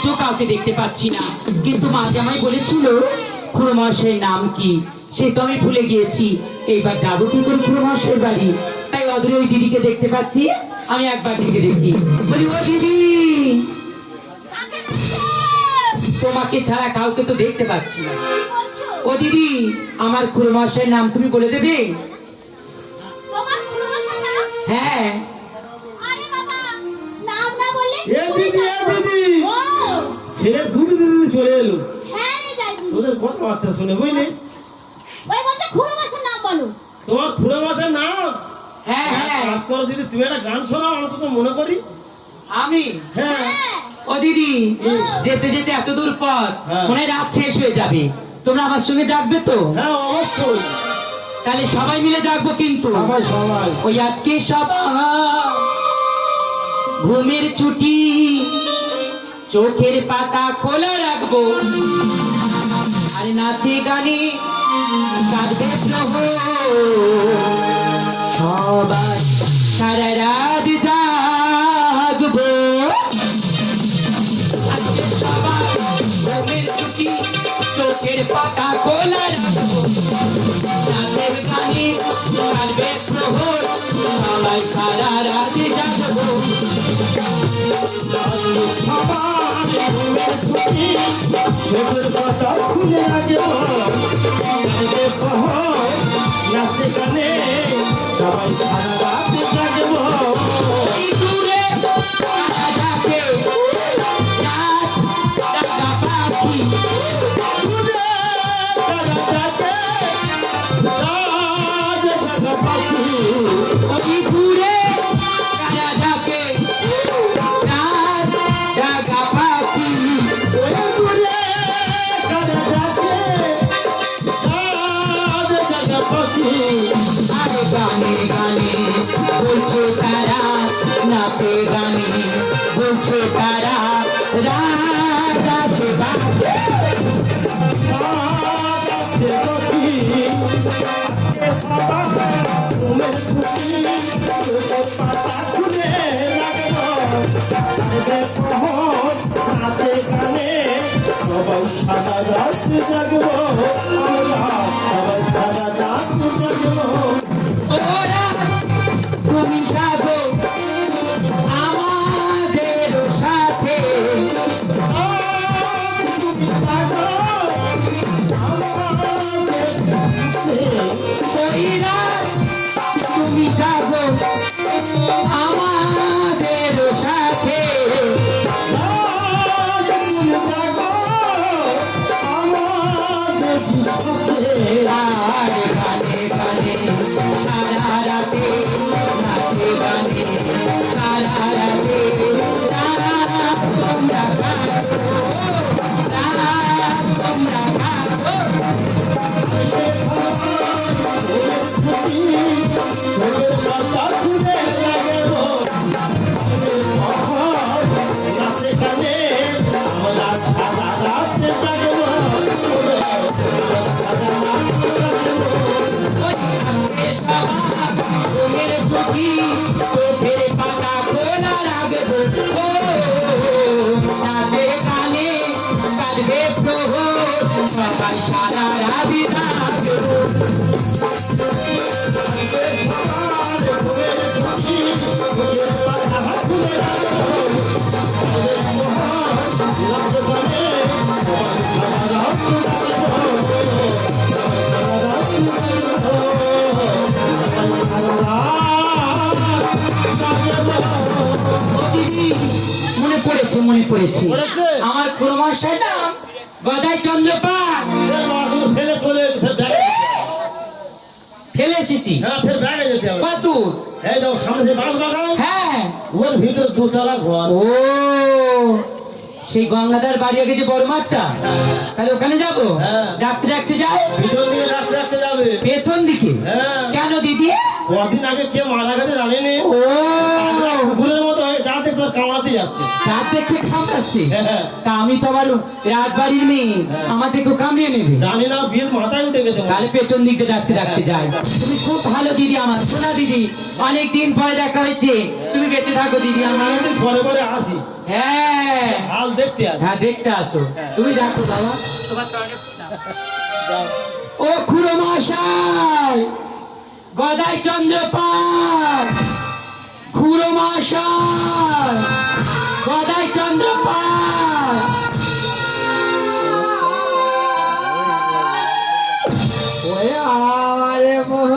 একটু কাউকে দেখতে পাচ্ছি না। কিন্তু মা জামাই বলেছিল খুড়ো মশাইয়ের নাম কি, সে তো আমি ভুলে গিয়েছি। এইবার যাবো কি করে খুড়ো মশাইয়ের বাড়ি? তাই অদূরে ওই দিদিকে দেখতে পাচ্ছি, আমি একবার দিকে দেখি, বলি ও দিদি, তোমাকে ছাড়া কাউকে তো দেখতে পাচ্ছি না। ও দিদি, আমার খুড়ো মশাইয়ের নাম তুমি বলে দেবে? হ্যাঁ। ছেলে দুধ দিদি চলে এলো। তোদের কথাবার্তা শুনে বুঝলি? তোমার খুড়ো মাছের নাম? হ্যাঁ হ্যাঁ। কাজ করো দিদি, তুমি একটা গান শোনাও, আমি তো মনে করি। আমি? হ্যাঁ। ও দিদি, যেতে যেতে এত দূর পথ, মনে হয় রাত শেষ হয়ে যাবে, তোমরা আমার সঙ্গে যাবে তো? হ্যাঁ অবশ্যই। তাহলে সবাই মিলে যাবো কিন্তু। সবাই ওই আজকে সবাই ঘুমের ছুটি, চোখের পাতা খোলা রাখবো, আর নাচে গানে কাঁদবে সবাই, সারা রাত জাগবো। আজকে সবাই ঘুমের ছুটি, চোখের পাতা খোলা রাখবো, নাচের গানে কাঁদবে সবাই, সারা রাত জাগবো। চোখের পাতা খুলে রাখবো, নাচে গানে সবাই সারা রাত জাগবো। গানে গানে বলছে তারা, নাচে গানে বলছে তারা, রাত আছে বাজে। সবাই সারা রাত জাগবো, সবাই সারা রাত জাগবো। ওরা তুমি যাবো আমাদের সাথে, তুমি যাবো আমাদের সাথে, আর গানে গানে সারা রাতে, নাচে গানে সারা রাতে, তোমরা গাও, তোমরা গাও। চোখের পাতা খোলা রাখবো, নাচে গানে কাঁদবে প্রভু, সবাই সারা রাত জাগবো। মনে পড়েছে, আমার খুড়ো মশাই না গদাই চন্দ্রপাল, ফেলে এসেছি। কত? হ্যাঁ, ওর ভিতরে দোতলা ঘর। ও সেই গঙ্গাদার বাড়ি আগে যে বড় মাঠটা, তাহলে ওখানে যাবো। রাত্রে রাখতে যায়, ভিতর দিকে রাত্রে রাখতে যাবে, পেছন দিকে। কেন দিদি? কদিন আগে কে মারা গেছে জানেনি? ও কুকুরের মতো হয়ে যা দেখলো কামড়াতে যাচ্ছে, রাত দেখছে কামড়াচ্ছে। তা আমি তো বলো রাজবাড়ির মেয়ে, আমাদেরকেও কামড়িয়ে নেবে জানি না, বিল মাথায় উঠে গেছে। তাহলে পেছন দিকে রাখতে রাখতে যায়। তুমি খুব ভালো দিদি, আমার সোনা দিদি, অনেকদিন পরে দেখা হয়েছে, তুমি বেঁচে থাকো দিদি আমার। পরে পরে আসি। হ্যাঁ হাল দেখতে আসে। হ্যাঁ দেখতে আসো, তুমি দেখো বাবা। তোমার চরণে যাও। ও খুড়ো মশাই, গদাই চন্দ্রপাল, খুড়ো মশাই, গদাই চন্দ্রপাল। ওরে আরে মোহ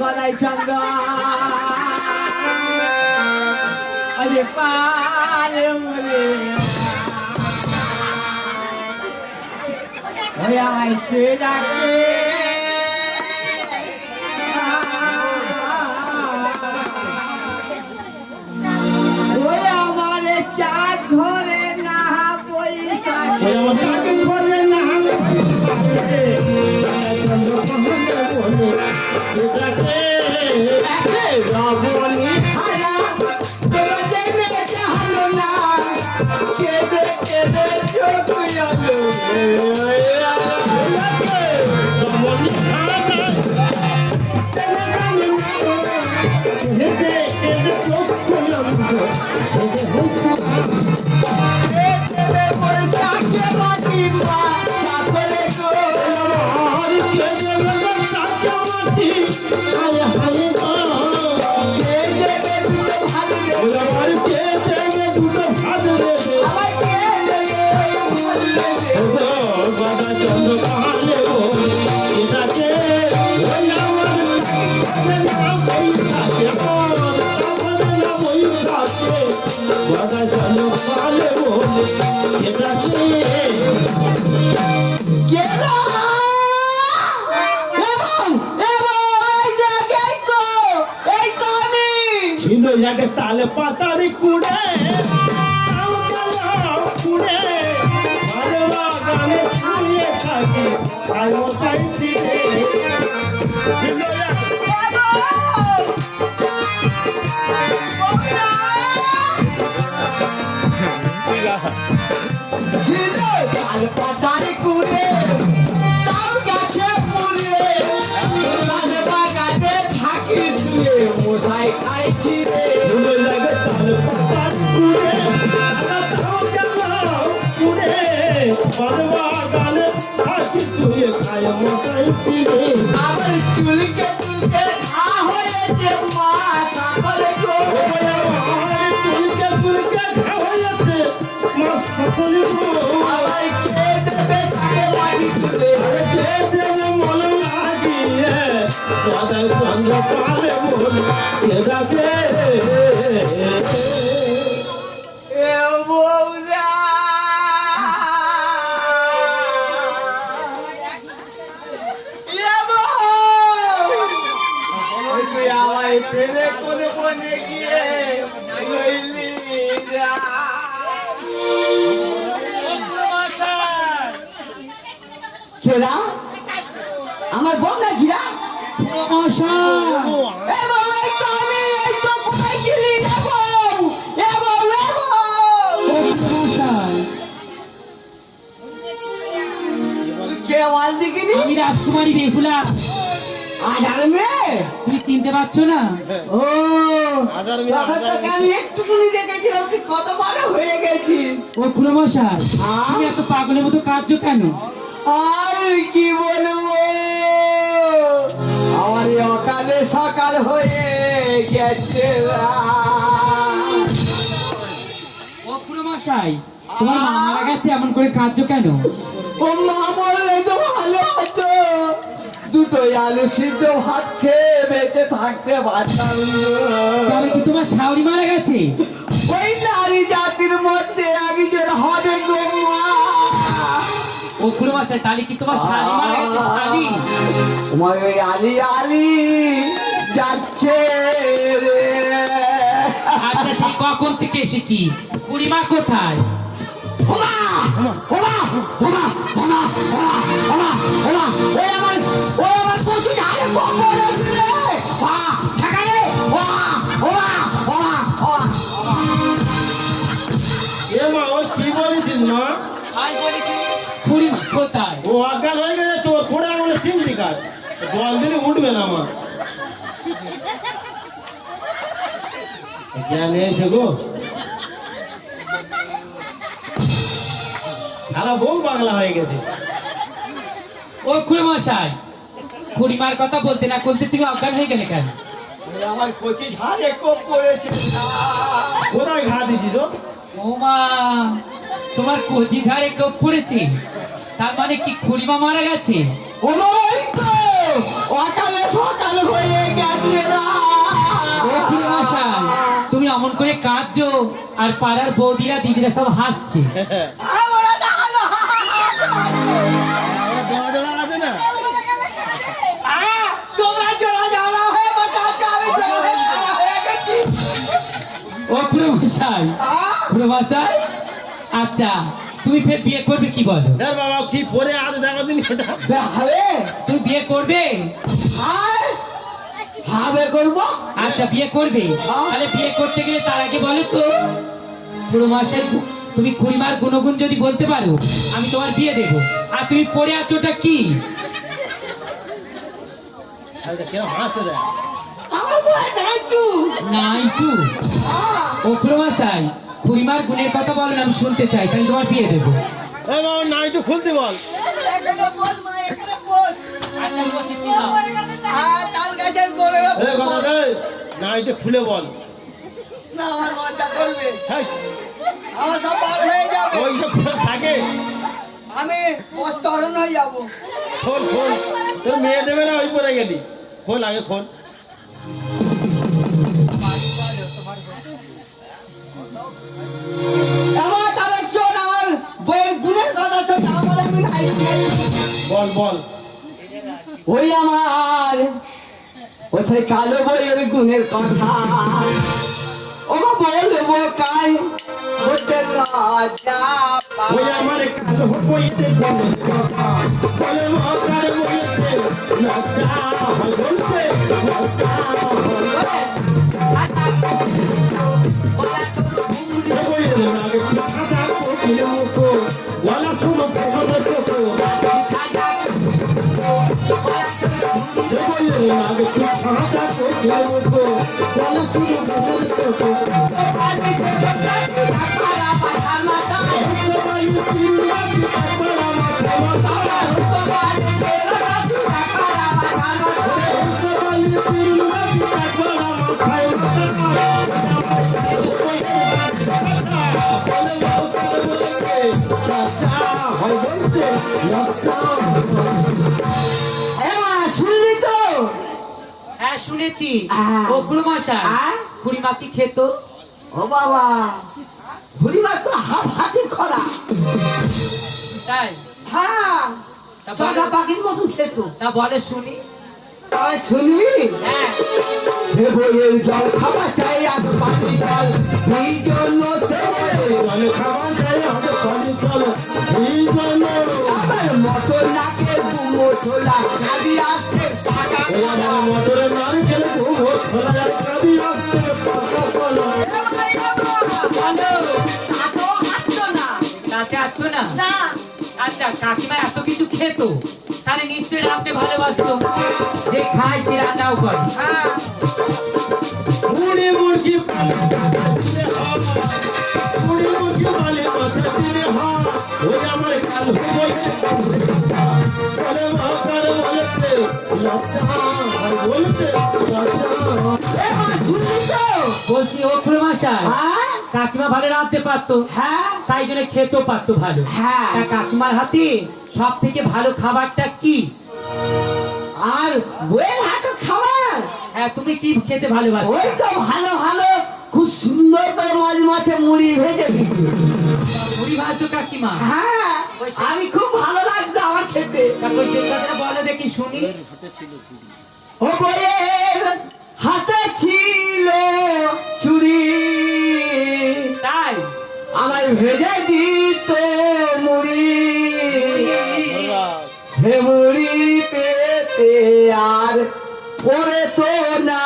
গলায় চন্দ্র আরে পারে ওই আইতে ডাকে ওই আমার চাঁদ ঘরে না পয়সা ওই আমার চাকে ঘরে না রমণী হারা তোরা দেখে চাহলো না কেঁদে কেঁদে চোখ আলো তালে পাতারি কুড়ে কুড়ে গানে খাইয়ে থাকি তাই মশাই ছিড়ে পাতারি কুড়ে তাও গাছে পুড়ে বাগানে থাকি শুয়ে মশাই খাইছি রে আমার চুলকে চুলকে ঘা হয়েছে মা সকলে গো আমার কে দেবে তাকে বাড়ি তুলে এ বৌরা এ বৌ তুই আমায় ফেলে কোনে কোনে গিয়ে রইলি যা কেরা আমার বন্ধা ঘিরা আমি রাজকুমারী বেহুলা। তুমি চিনতে পারছো না? একটুকুনি দেখেছি কত বড় হয়ে গেছি। ও খুড়ো মশাই, তুমি এত পাগলের মতো কাঁদছো কেন? আর কি বলবো, আমার অকালে সকাল হয়ে গেছে। ও খুড়ো মশাই, তোমার মা মারা গেছে, এমন করে কাঁদছো কেন? ও মা বললে তো ভালো হতো, দুটো আলু সিদ্ধ ভাত খেয়ে বেঁচে থাকতে পারতাম। তবে কি তোমার শাওরি মারা গেছে? ওই নারী জাতির মধ্যে একজন হবে গো মা। ও খুড়ো মশাই, তাহলে কি তোমার শালি মারা গেছে? শালি তোমার ওই আলি আলি যাচ্ছে রে। আচ্ছা, সেই কখন থেকে এসেছি, বুড়িমা কোথায়? ওমা ওমা ওমা ওমা ওমা ওমা ওই আমার পশু ঝাড়ে কবর রে। ওমা ঠাকারে ওমা ওমা ওমা ওমা না? আমি বলেছি খুড়িমা কোথায়? ও অজ্ঞান হয়ে গেছে তোর পড়ে আমাদের চিমটি কাঠ জল দিলে উঠবে না আমার জ্ঞান এসে গো সারা বউ বাংলা হয়ে গেছে ও খুড়িমশাই, খুড়িমার কথা বলতে না বলতে তুমি অজ্ঞান হয়ে গেলে কেন? আমার কচি ঝাড়ে কোপ পড়েছে কোথায় ঘা দিছিস ও? ও মা, তোমার কচি ধারে কোপ পড়েছে, তার মানে কি খুড়িমা মারা গেছে? ওই তো অকালে সকাল হয়ে গেছে ও খুড়িমশাই, তুমি অমন করে কাঁদছো আর পাড়ার বৌদিরা দিদিরা সব হাসছে। জোড়া জোড়া আছে না তোমরা জোড়া জোড়া হয়ে বাঁচাচ্ছে, আমি জোড়া হয়ে গেছি। ও খুড়িমশাই, খুড়িমশাই, আচ্ছা তুমি ফের বিয়ে করবে কি বলো? দেখ বাবা কি পরে আছে দেখো দিন ওটা হবে তুমি বিয়ে করবে? আর হবে করবো আচ্ছা বিয়ে করবে, তাহলে বিয়ে করতে গেলে তার আগে বলো তো খুড়িমাসের তুমি খুড়িমার গুণগুণ যদি বলতে পারো আমি তোমার বিয়ে দেবো। আর তুমি পড়ে আছো ওটা কি? কেন হাসতে দেয় আমার বয়স একটু নাইটু। ও খুড়িমাশাই, খুড়িমার গুণের কথা বলো না, আমি শুনতে চাই, তাহলে তোমার বিয়ে দেবো। এই বাবা না একটু খুলতে বল এখানে বস মা, এখানে বস। আচ্ছা বসে কি দাও? তাল গাছের গোড়ে এই কথা রে না একটু খুলে বল না আমার মজা করবে, হেই, আমার সব বার হয়ে যাবে, ওই সব থাকে আমি অস্তরণ হয়ে যাবো। খোল খোল তোর মেয়ে দেবে না ওই পরে গেলি খোল আগে খোল আমার তাহলে চল, আমার বইয়ের গুণের কথা শোন, আমার আমি নাই। বল বল ওই আমার ও সেই কালো বইয়ের গুণের কথা ও বলবো কাই হতে লজ্জা পায়। ওই আমার কাল বইতে কথা বলে মহাকার বইতে লজ্জা হয় বলতে বইয়ের আগে খাতা কোকিল মুখো লালা শুনো কথা তো সে বইয়ের আগে খাতা কোকিল মুখো লালা শুনো কথা তো শুনলি তো? হ্যাঁ শুনেছি। হ্যাঁ। ও খুড়িমশাই, হ্যাঁ? খুড়িমা কি খেত? ও বাবা ঘুরিবার তো হাফ হাতির খরা, তাই? হ্যাঁ তা সাদা বলো- পাখির মতন খেত। তা বলে শুনি। তবে শুনবি হ্যাঁ। সে বইয়ের জল খাওয়া চাই আর পানি জল এই জন্য সে মানে খাবার চাই আমাদের পানি চলো এই জন্য আমার মতো নাকে বুমো ছোলা কাঁদি আসছে টাকা আমার মোটরের নাম খেলে খুব খোলা যায় কাবি আসতে পাকা চলো তাতে আসতো না? আচ্ছা কাকিমা এত কিছু খেত, তাহলে নিশ্চয়ই রাঁধতে ভালোবাসতো, যে খায় সে রান্নাও করে। মুড়ি মুরগি মুড়ি মুরগি মালে মাথা দিলে হ্যাঁ ওই আমার কাল হয়ে বলে মহাকার বলতে লজ্জা হয় বলতে লজ্জা বলছি ও খুড়িমশাই, হ্যাঁ কাকিমা ভালো রাঁধতে পারতো, হ্যাঁ তাই জন্য খেতেও পারতো ভালো। হ্যাঁ। তা কাকিমার হাতে সব থেকে ভালো খাবারটা কি? আর বইয়ের হাতে খাবার হ্যাঁ তুমি কি খেতে ভালোবাসো? ওই তো ভালো ভালো খুব সুন্দর করে মাছ মাছে মুড়ি ভেজে দিচ্ছে। মুড়ি ভাজতো কাকিমা? হ্যাঁ আমি খুব ভালো লাগতো আমার খেতে। তারপর সেই কথাটা বলো দেখি শুনি। ও বইয়ের হাতে ছিল চুরি, তাই? আমার ভেজে দিত মুড়ি, হে মুড়ি পেতে আর পরে তো না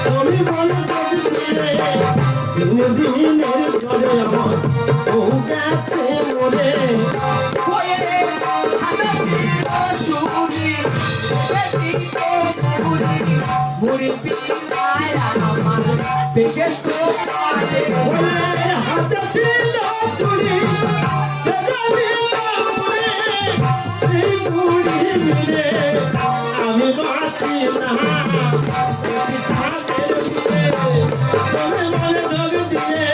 তুমি বলো দিনের জলে আমার বউ গেছে মরে হাতে ছিল চুরি সেই বুড়ি মিলে আমি বাঁচি না মনে মনে দগ দিয়ে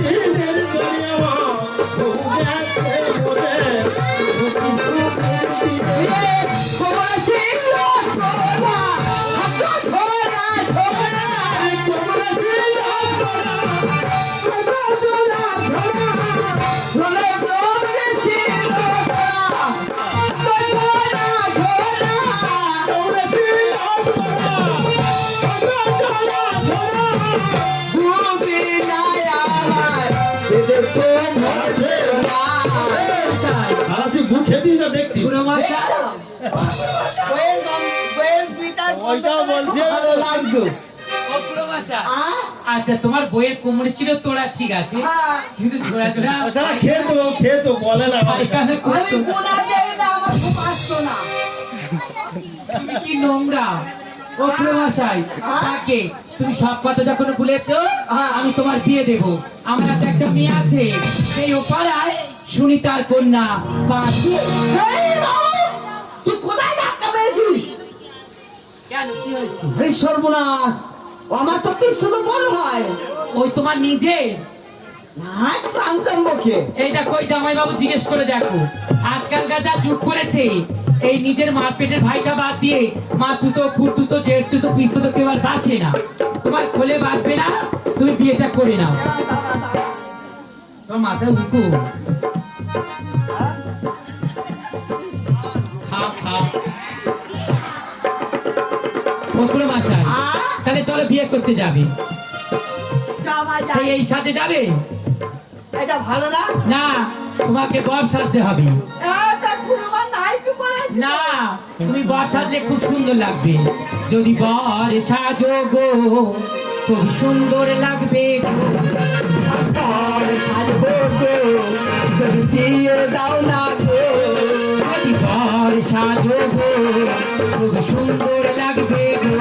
দিনের জলে আমার বউ গেছে মরে দেখতি ওইটাও বলছে আচ্ছা তোমার বইয়ের কোমরে ছিল তোরা ঠিক আছে কিন্তু জোড়া জোড়া সারা খেতো বলে না পায়খানা করতো। তুমি কি নোংরা ও প্রমাশাই তাকে তুমি সব কথা যখন বলেছো আমি তোমার বিয়ে দেব। আমার কাছে একটা মেয়ে আছে সেই ও পাড়ায় সুনিতার কন্যা পাঁচু। কেন কি হয়েছে? সর্বনাশ আমার তো কিছু তো বড় হয় ওই তোমার নিজে এই এই দেখো ওই জামাই বাবু জিজ্ঞেস করে দেখো আজকালকার যা যুগ পড়েছে এই নিজের মার পেটের ভাইটা বাদ দিয়ে মা তুতো খুঁড়তুতো জেঠ তুতো পিস্তুতো কেউ আর বাঁচে না। তোমার খোলে বাঁচবে না, তুমি বিয়েটা করে নাও। তোমার মাথায় উঠো খাও খাও ওগুলো মাসায় তাহলে চলো বিয়ে করতে যাবে। এই সাথে যাবে এটা ভালো না না, তোমাকে বর সাজতে হবে। না তুমি বর সাজলে খুব সুন্দর লাগবে। যদি বর সাজো গো খুব সুন্দর লাগবে গো। বর সাজবো গো যদি দিয়ে দাও না গো যদি বর সাজো গো খুব সুন্দর লাগবে গো।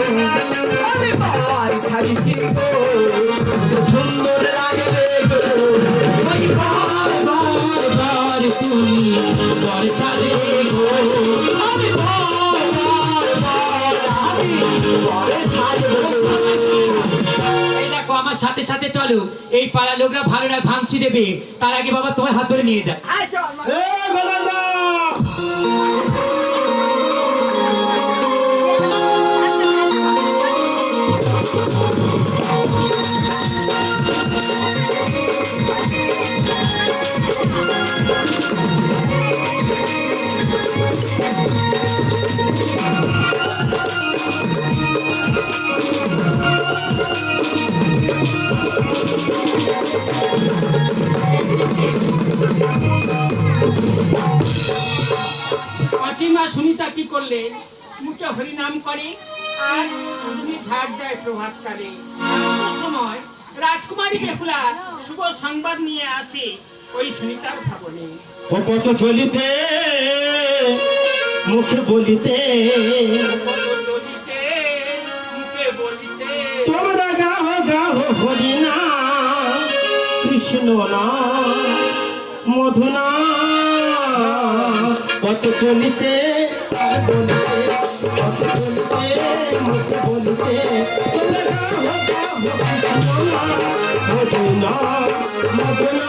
আমি বর সাজছি গো খুব সুন্দর লাগবে গো ওই বর বর বর তুমি বর সাজে গো। আমি বর বর বর আমি বর সাজবো গো এই দেখো আমার সাথে সাথে চলো। এই পাড়া লোকরা ভালো না ভাঙচি দেবে, তার আগে বাবা তোমার হাত ধরে নিয়ে যায়। ফাতিমা সুনিতা কি করলে? মুখে হরিনাম করে আর তুমি ঝাড় দেয় প্রভাতকালে। এমন সময় রাজকুমারী বেহুলা শুভ সংবাদ নিয়ে আসে ওই সুনিতার ভবনে। ও কত চলিতে মুখে বলিতে বলিতে মুখে বলিতে তোমরা গাও গাও হরিনা কৃষ্ণ না মধু না কত চলিতে আর বলিতে কত চলিতে মুখে বলিতে তোমরা গাও গাও কৃষ্ণ না মধু না মধু না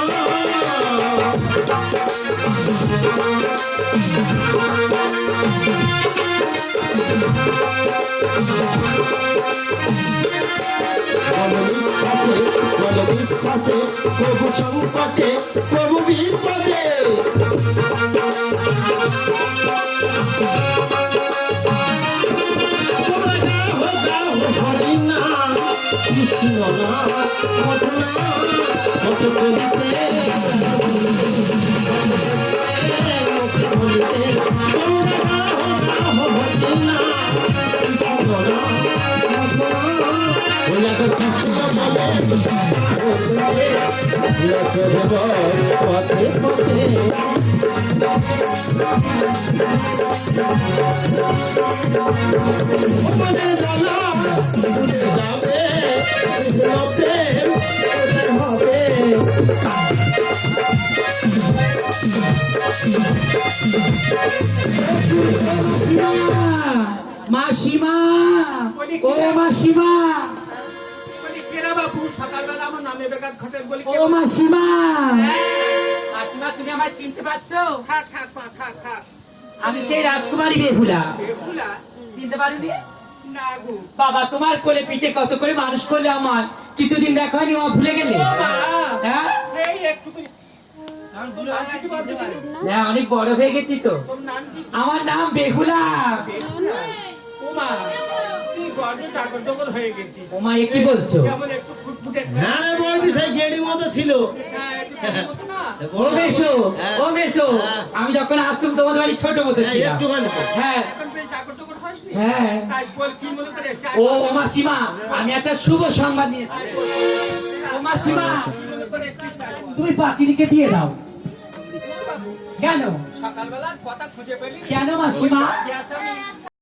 প্রভু সংকটে প্রভু বিপদে হরিনা কৃষ্ণ না মধুনা কত বলিতে বলিতে হরিনা কৃষ্ণ না মধুনা রাধা কৃষ্ণ বলে নাচে দেব পথে পথে মনের জ্বালা বুঝে যাবে প্রেম ওদের হবে মাসিমা, ও মাসিমা, বলি কেরা বাবু সকালবেলা আমার নামে বেকার ঘটে বলি ও মাসিমা, মাসিমা তুমি আমায় চিনতে পারছো? খা খা খা খা খা আমি সেই রাজকুমারী বেহুলা। বেহুলা চিনতে পারিনি? না গো বাবা তোমার কোলে পিঠে কত করে মানুষ করলে আমার কিছুদিন দেখা হয়নি, আমার ভুলে গেলে? ও মা হ্যাঁ এই একটু করে হ্যাঁ, অনেক বড় হয়ে গেছি তো। তোর নাম কি আমার নাম বেহুলা। ও মা তুই বড় ডাকর ডবল হয়ে গেছিস ও মা, এ কি বলছো? কেমন একটু ফুটফুটে হ্যাঁ রে বৌদি সেই গেড়ি মতো ছিল হ্যাঁ একটু কেমন মতো না ও বেশো, ও বেশো, আমি যখন আসতাম তোমাদের বাড়ি ছোট মতো ছিল। একটুখানি হ্যাঁ এখন বেশ ডাকর ডবল হসনি হ্যাঁ। তাই বল কি মনে করে এসে ও মাসিমা, আমি একটা শুভ সংবাদ নিয়ে এসেছি। ও মাসিমা, মনে করে এসেছিস তুমি পাঁচিনিকে দিয়ে দাও। কেন? সকালবেলা কথা খুঁজে পেলি কেন মাসিমা? গ্যাস আমি